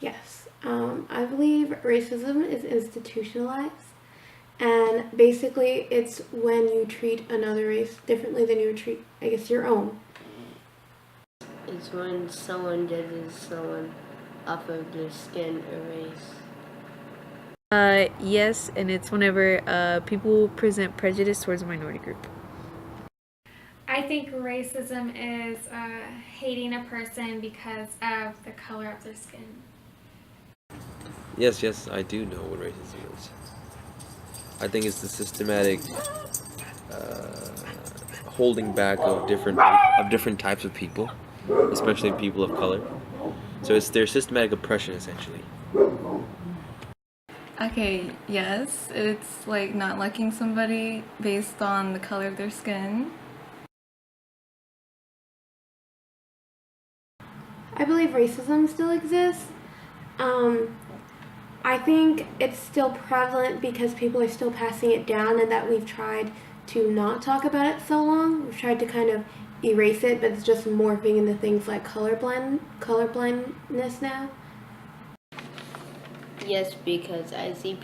Yes. I believe racism is institutionalized. And basically, it's when you treat another race differently than you would treat, I guess, your own. It's when someone judges someone off of their skin or race. Yes, and it's whenever people present prejudice towards a minority group. I think racism is hating a person because of the color of their skin. Yes, I do know what racism is. I think it's the systematic holding back of different types of people, especially people of color. So it's their systematic oppression, essentially. Okay, yes, it's like not liking somebody based on the color of their skin. I believe racism still exists. Um, I think it's still prevalent because people are still passing it down, and that we've tried to not talk about it so long. We've tried to kind of erase it, but it's just morphing into things like colorblindness now. Yes, because I see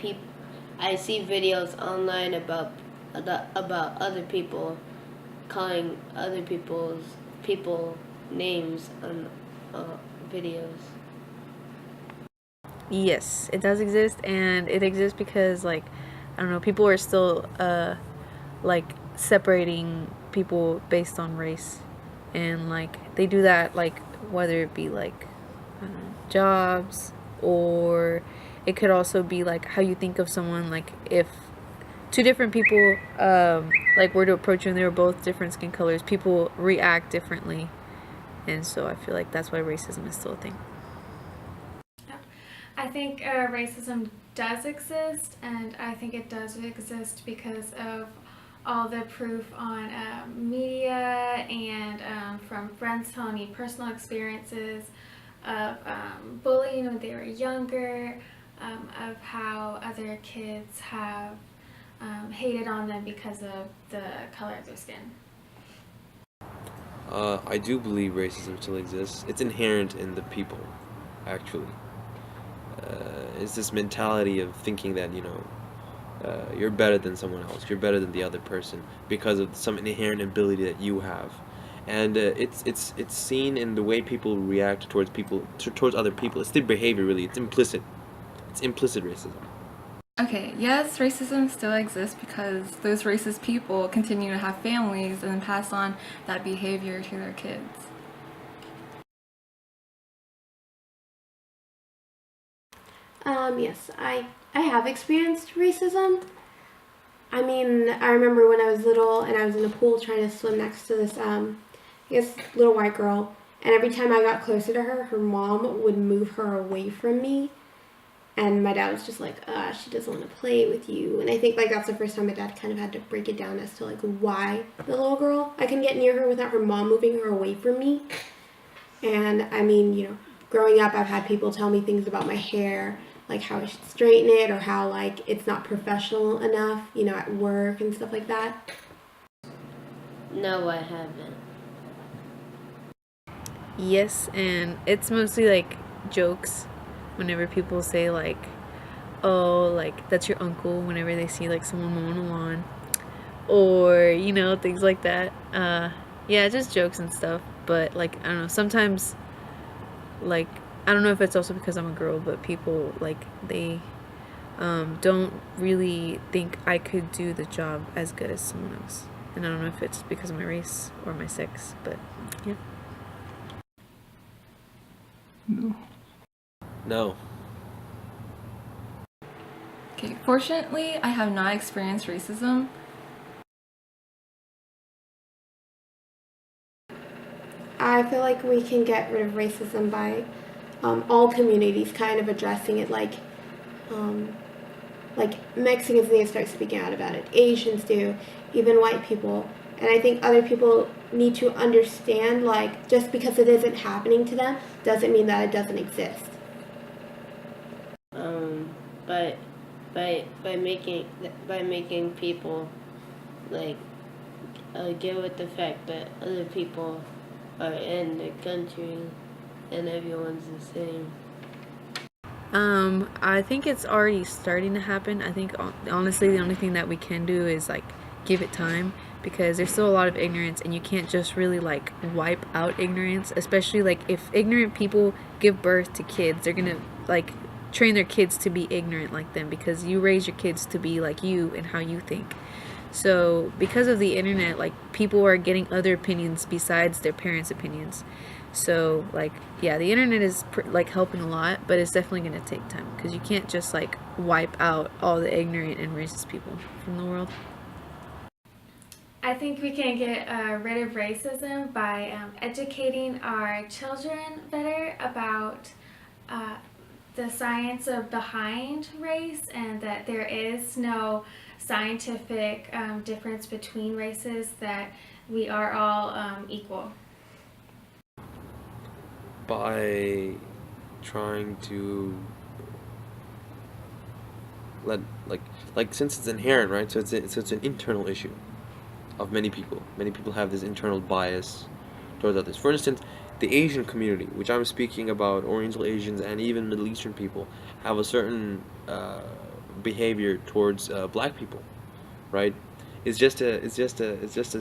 videos online about other people calling other people names on videos. Yes, it does exist, and it exists because, like, I don't know, people are still like separating people based on race, and like they do that, like whether it be like I don't know, jobs, or it could also be like how you think of someone. Like if two different people like were to approach you and they were both different skin colors, people react differently, and so I feel like that's why racism is still a thing. I think racism does exist, and I think it does exist because of all the proof on media and from friends telling me personal experiences of bullying when they were younger, of how other kids have hated on them because of the color of their skin. I do believe racism still exists. It's inherent in the people, actually. It's this mentality of thinking that you're better than someone else, you're better than the other person because of some inherent ability that you have, and it's seen in the way people react towards other people. It's their behavior, really. It's implicit. It's implicit racism. Okay, yes, racism still exists because those racist people continue to have families and then pass on that behavior to their kids. Yes, I have experienced racism. I mean, I remember when I was little and I was in the pool trying to swim next to this, I guess, little white girl. And every time I got closer to her, her mom would move her away from me. And my dad was just like, she doesn't want to play with you. And I think, like, that's the first time my dad kind of had to break it down as to, like, why the little girl, I couldn't get near her without her mom moving her away from me. And, I mean, growing up, I've had people tell me things about my hair, like how I should straighten it or how, like, it's not professional enough, at work and stuff like that. No, I haven't. Yes, and it's mostly like jokes whenever people say like, oh, like that's your uncle, whenever they see like someone mowing a lawn, or things like that. Yeah, just jokes and stuff. But like I don't know, sometimes like I don't know if it's also because I'm a girl, but people like they don't really think I could do the job as good as someone else. And I don't know if it's because of my race or my sex, but yeah. No. Okay, fortunately, I have not experienced racism. I feel like we can get rid of racism by all communities kind of addressing it, um, like Mexicans need to start speaking out about it. Asians do, even white people. And I think other people need to understand, like, just because it isn't happening to them doesn't mean that it doesn't exist. By making people like get with the fact that other people are in the country and everyone's the same. I think it's already starting to happen. I think honestly, the only thing that we can do is like give it time, because there's still a lot of ignorance, and you can't just really like wipe out ignorance. Especially like if ignorant people give birth to kids, they're gonna like train their kids to be ignorant like them, because you raise your kids to be like you and how you think. So because of the internet, like people are getting other opinions besides their parents' opinions. So like yeah, the internet is like helping a lot, but it's definitely going to take time, because you can't just like wipe out all the ignorant and racist people from the world. I think we can get rid of racism by educating our children better about the science of behind race, and that there is no scientific difference between races, that we are all equal. By trying to let like since it's inherent, right? So it's an internal issue of many people. Many people have this internal bias towards others. For instance, the Asian community, which I'm speaking about, Oriental Asians and even Middle Eastern people, have a certain behavior towards black people, right? It's just a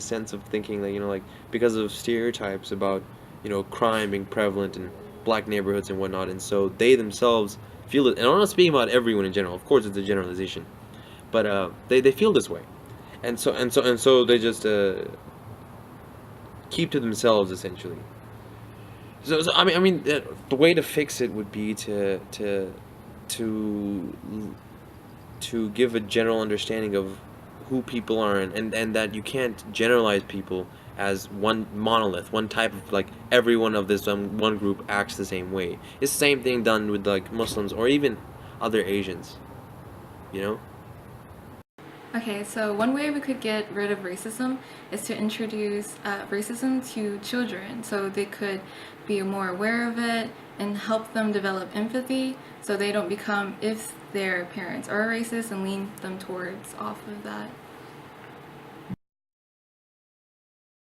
sense of thinking that, like, because of stereotypes about, crime being prevalent in black neighborhoods and whatnot, and so they themselves feel it. And I'm not speaking about everyone in general. Of course, it's a generalization, but they feel this way, and so they just keep to themselves essentially. So I mean, the way to fix it would be to give a general understanding of who people are, and that you can't generalize people as one monolith, one type of, like, everyone of this one group acts the same way. It's the same thing done with like Muslims or even other Asians, you know? Okay, so one way we could get rid of racism is to introduce racism to children, so they could be more aware of it and help them develop empathy, so they don't become, if their parents are racist, and lean them towards off of that.